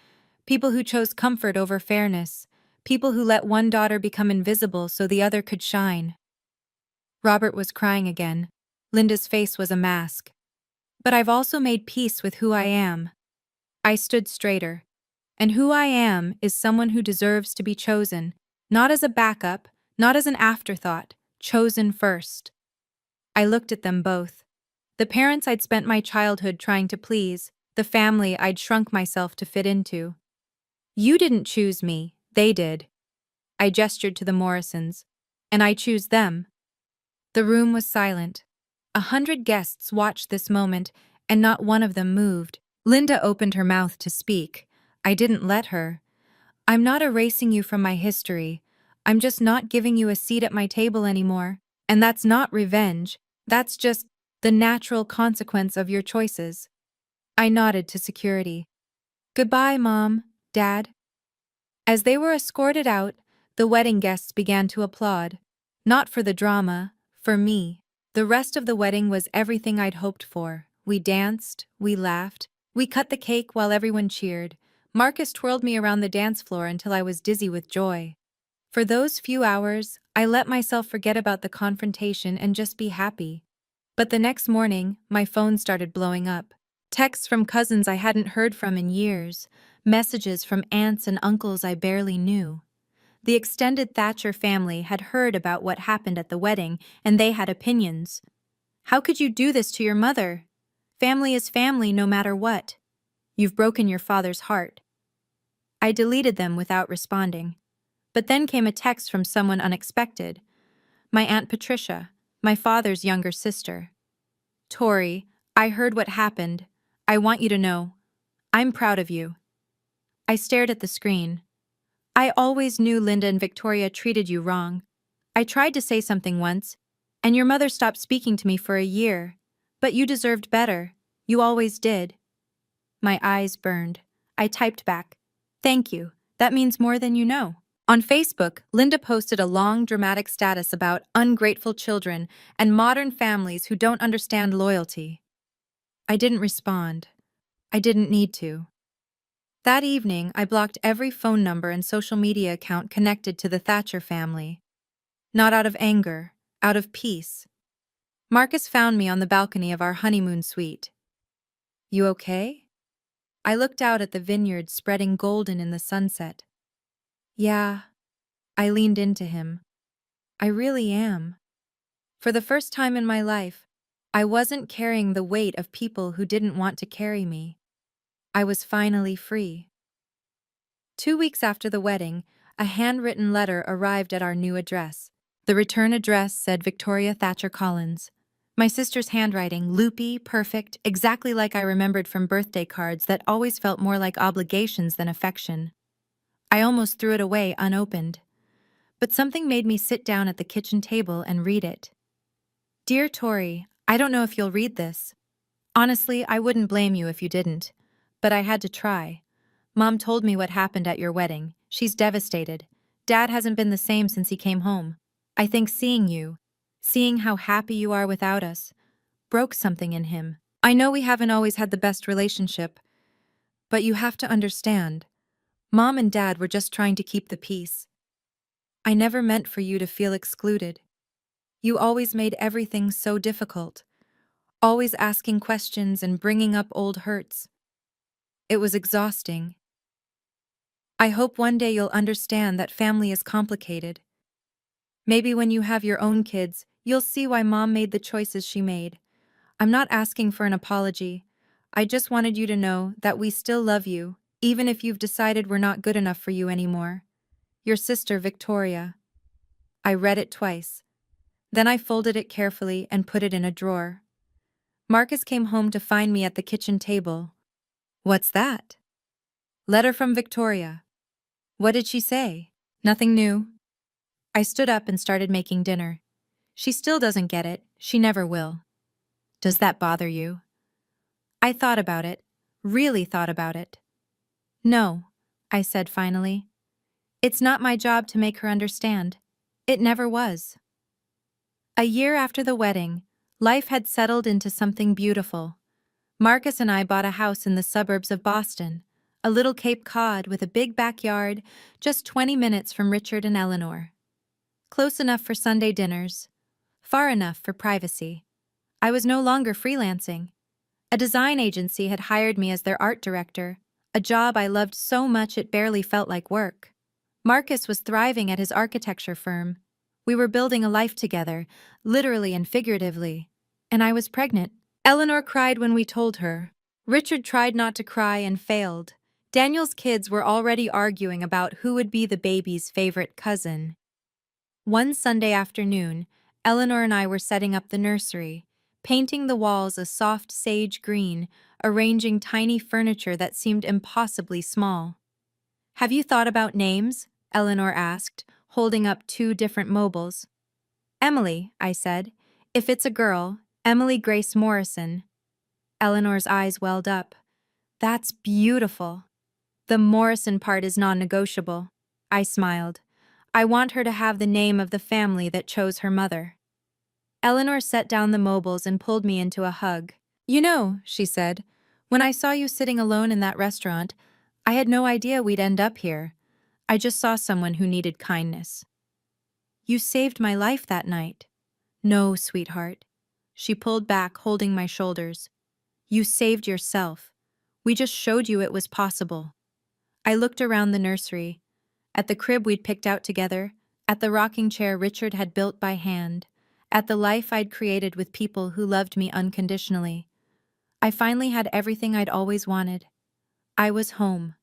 People who chose comfort over fairness. People who let one daughter become invisible so the other could shine. Robert was crying again. Linda's face was a mask. But I've also made peace with who I am. I stood straighter. And who I am is someone who deserves to be chosen, not as a backup, not as an afterthought, chosen first. I looked at them both. The parents I'd spent my childhood trying to please, the family I'd shrunk myself to fit into. You didn't choose me, they did. I gestured to the Morrisons. And I choose them. The room was silent. 100 guests watched this moment, and not one of them moved. Linda opened her mouth to speak. I didn't let her. I'm not erasing you from my history. I'm just not giving you a seat at my table anymore. And that's not revenge. That's just the natural consequence of your choices. I nodded to security. Goodbye, Mom, Dad. As they were escorted out, the wedding guests began to applaud. Not for the drama, for me. The rest of the wedding was everything I'd hoped for. We danced, we laughed, we cut the cake while everyone cheered. Marcus twirled me around the dance floor until I was dizzy with joy. For those few hours, I let myself forget about the confrontation and just be happy. But the next morning, my phone started blowing up. Texts from cousins I hadn't heard from in years, messages from aunts and uncles I barely knew. The extended Thatcher family had heard about what happened at the wedding, and they had opinions. How could you do this to your mother? Family is family no matter what. You've broken your father's heart. I deleted them without responding. But then came a text from someone unexpected. My Aunt Patricia, my father's younger sister. Tori, I heard what happened. I want you to know. I'm proud of you. I stared at the screen. I always knew Linda and Victoria treated you wrong. I tried to say something once, and your mother stopped speaking to me for a year. But you deserved better. You always did. My eyes burned. I typed back. Thank you. That means more than you know. On Facebook, Linda posted a long, dramatic status about ungrateful children and modern families who don't understand loyalty. I didn't respond. I didn't need to. That evening, I blocked every phone number and social media account connected to the Thatcher family. Not out of anger, out of peace. Marcus found me on the balcony of our honeymoon suite. You okay? I looked out at the vineyard spreading golden in the sunset. Yeah. I leaned into him. I really am. For the first time in my life, I wasn't carrying the weight of people who didn't want to carry me. I was finally free. 2 weeks after the wedding, a handwritten letter arrived at our new address. The return address said Victoria Thatcher Collins. My sister's handwriting, loopy, perfect, exactly like I remembered from birthday cards that always felt more like obligations than affection. I almost threw it away unopened. But something made me sit down at the kitchen table and read it. Dear Tori, I don't know if you'll read this. Honestly, I wouldn't blame you if you didn't. But I had to try. Mom told me what happened at your wedding. She's devastated. Dad hasn't been the same since he came home. I think seeing how happy you are without us, broke something in him. I know we haven't always had the best relationship, but you have to understand. Mom and Dad were just trying to keep the peace. I never meant for you to feel excluded. You always made everything so difficult, always asking questions and bringing up old hurts. It was exhausting. I hope one day you'll understand that family is complicated. Maybe when you have your own kids, you'll see why Mom made the choices she made. I'm not asking for an apology. I just wanted you to know that we still love you, even if you've decided we're not good enough for you anymore. Your sister, Victoria. I read it twice. Then I folded it carefully and put it in a drawer. Marcus came home to find me at the kitchen table. What's that? Letter from Victoria. What did she say? Nothing new. I stood up and started making dinner. She still doesn't get it. She never will. Does that bother you? I thought about it. Really thought about it. No, I said finally. It's not my job to make her understand. It never was. A year after the wedding, life had settled into something beautiful. Marcus and I bought a house in the suburbs of Boston, a little Cape Cod with a big backyard, just 20 minutes from Richard and Eleanor. Close enough for Sunday dinners, far enough for privacy. I was no longer freelancing. A design agency had hired me as their art director, a job I loved so much it barely felt like work. Marcus was thriving at his architecture firm. We were building a life together, literally and figuratively. And I was pregnant. Eleanor cried when we told her. Richard tried not to cry and failed. Daniel's kids were already arguing about who would be the baby's favorite cousin. One Sunday afternoon, Eleanor and I were setting up the nursery, painting the walls a soft sage green, arranging tiny furniture that seemed impossibly small. Have you thought about names? Eleanor asked, holding up two different mobiles. Emily, I said. If it's a girl, Emily Grace Morrison. Eleanor's eyes welled up. That's beautiful. The Morrison part is non-negotiable. I smiled. I want her to have the name of the family that chose her mother. Eleanor set down the mobiles and pulled me into a hug. You know, she said, when I saw you sitting alone in that restaurant, I had no idea we'd end up here. I just saw someone who needed kindness. You saved my life that night. No, sweetheart. She pulled back, holding my shoulders. You saved yourself. We just showed you it was possible. I looked around the nursery, at the crib we'd picked out together, at the rocking chair Richard had built by hand, at the life I'd created with people who loved me unconditionally. I finally had everything I'd always wanted. I was home.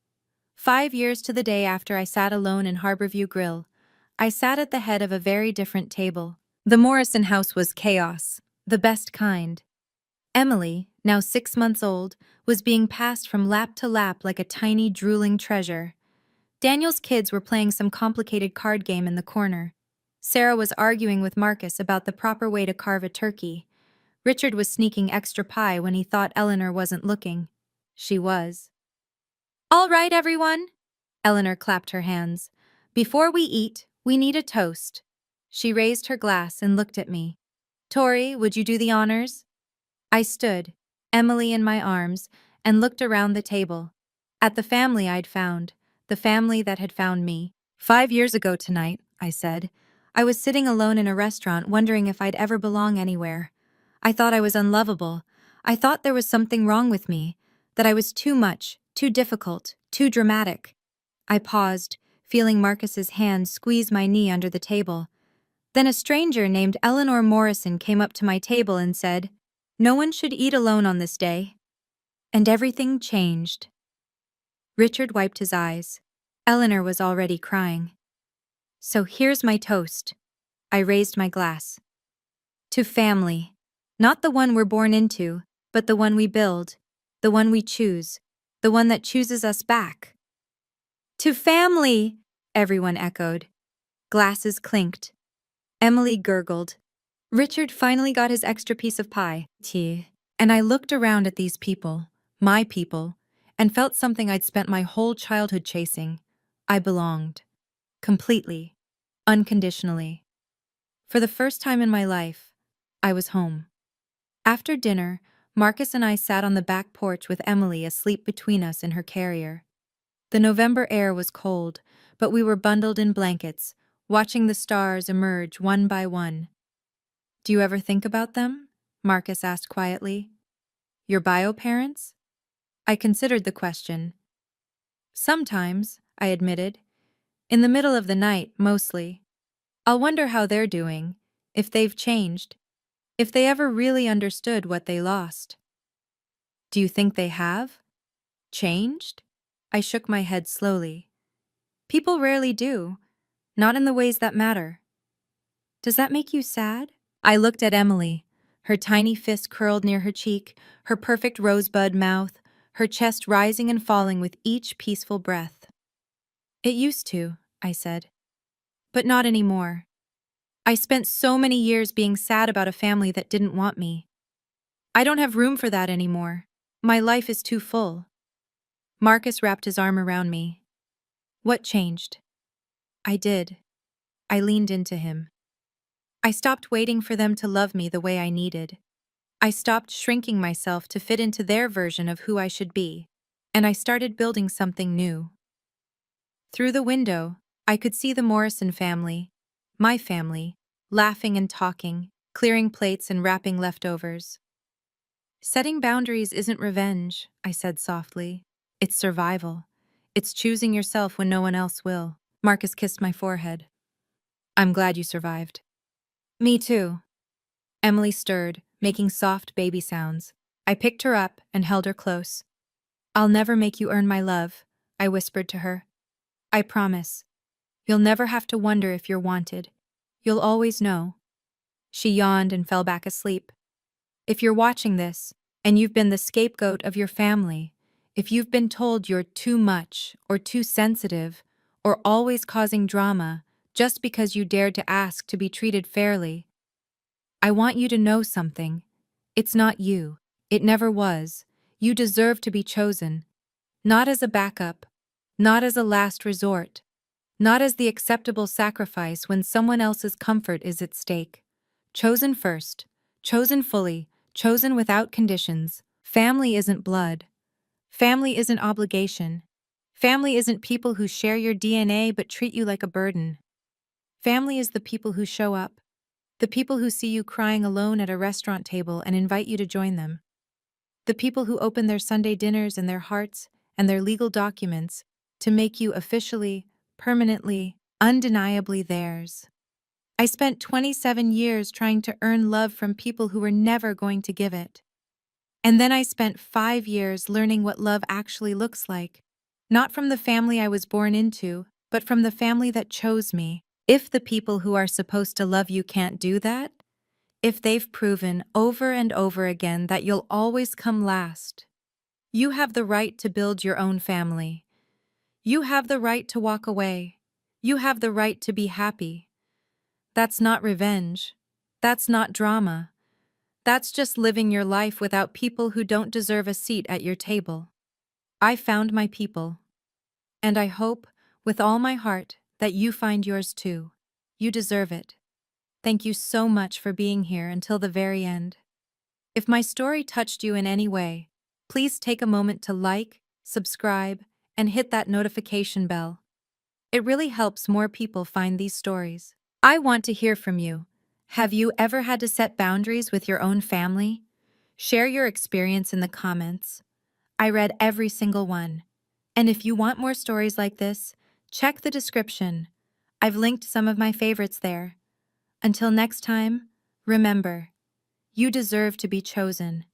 5 years to the day after I sat alone in Harborview Grill, I sat at the head of a very different table. The Morrison house was chaos, the best kind. Emily, now 6 months old, was being passed from lap to lap like a tiny, drooling treasure. Daniel's kids were playing some complicated card game in the corner. Sarah was arguing with Marcus about the proper way to carve a turkey. Richard was sneaking extra pie when he thought Eleanor wasn't looking. She was. All right, everyone. Eleanor clapped her hands. Before we eat, we need a toast. She raised her glass and looked at me. Tori, would you do the honors? I stood, Emily in my arms, and looked around the table. At the family I'd found, the family that had found me. 5 years ago tonight, I said. I was sitting alone in a restaurant wondering if I'd ever belong anywhere. I thought I was unlovable. I thought there was something wrong with me, that I was too much, too difficult, too dramatic. I paused, feeling Marcus's hand squeeze my knee under the table. Then a stranger named Eleanor Morrison came up to my table and said, "No one should eat alone on this day." And everything changed. Richard wiped his eyes. Eleanor was already crying. So here's my toast. I raised my glass. To family. Not the one we're born into, but the one we build, the one we choose, the one that chooses us back. To family, everyone echoed. Glasses clinked. Emily gurgled. Richard finally got his extra piece of pie, and I looked around at these people, my people, and felt something I'd spent my whole childhood chasing, I belonged. Completely. Unconditionally. For the first time in my life, I was home. After dinner, Marcus and I sat on the back porch with Emily asleep between us in her carrier. The November air was cold, but we were bundled in blankets, watching the stars emerge one by one. Do you ever think about them? Marcus asked quietly. Your bio parents? I considered the question. Sometimes, I admitted. In the middle of the night, mostly. I'll wonder how they're doing, if they've changed, if they ever really understood what they lost. Do you think they have? Changed? I shook my head slowly. People rarely do, not in the ways that matter. Does that make you sad? I looked at Emily, her tiny fist curled near her cheek, her perfect rosebud mouth, her chest rising and falling with each peaceful breath. It used to, I said. But not anymore. I spent so many years being sad about a family that didn't want me. I don't have room for that anymore. My life is too full. Marcus wrapped his arm around me. What changed? I did. I leaned into him. I stopped waiting for them to love me the way I needed. I stopped shrinking myself to fit into their version of who I should be, and I started building something new. Through the window, I could see the Morrison family, my family, laughing and talking, clearing plates and wrapping leftovers. Setting boundaries isn't revenge, I said softly. It's survival. It's choosing yourself when no one else will. Marcus kissed my forehead. I'm glad you survived. Me too. Emily stirred, making soft baby sounds. I picked her up and held her close. I'll never make you earn my love, I whispered to her. I promise. You'll never have to wonder if you're wanted. You'll always know. She yawned and fell back asleep. If you're watching this, and you've been the scapegoat of your family, if you've been told you're too much or too sensitive or always causing drama just because you dared to ask to be treated fairly, I want you to know something. It's not you. It never was. You deserve to be chosen. Not as a backup. Not as a last resort. Not as the acceptable sacrifice when someone else's comfort is at stake. Chosen first. Chosen fully. Chosen without conditions. Family isn't blood. Family isn't obligation. Family isn't people who share your DNA but treat you like a burden. Family is the people who show up. The people who see you crying alone at a restaurant table and invite you to join them. The people who open their Sunday dinners and their hearts and their legal documents to make you officially, permanently, undeniably theirs. I spent 27 years trying to earn love from people who were never going to give it. And then I spent 5 years learning what love actually looks like. Not from the family I was born into, but from the family that chose me. If the people who are supposed to love you can't do that, if they've proven over and over again that you'll always come last, you have the right to build your own family. You have the right to walk away. You have the right to be happy. That's not revenge. That's not drama. That's just living your life without people who don't deserve a seat at your table. I found my people. And I hope, with all my heart, that you find yours too. You deserve it. Thank you so much for being here until the very end. If my story touched you in any way, please take a moment to like, subscribe, and hit that notification bell. It really helps more people find these stories. I want to hear from you. Have you ever had to set boundaries with your own family? Share your experience in the comments. I read every single one. And if you want more stories like this, check the description. I've linked some of my favorites there. Until next time, remember, you deserve to be chosen.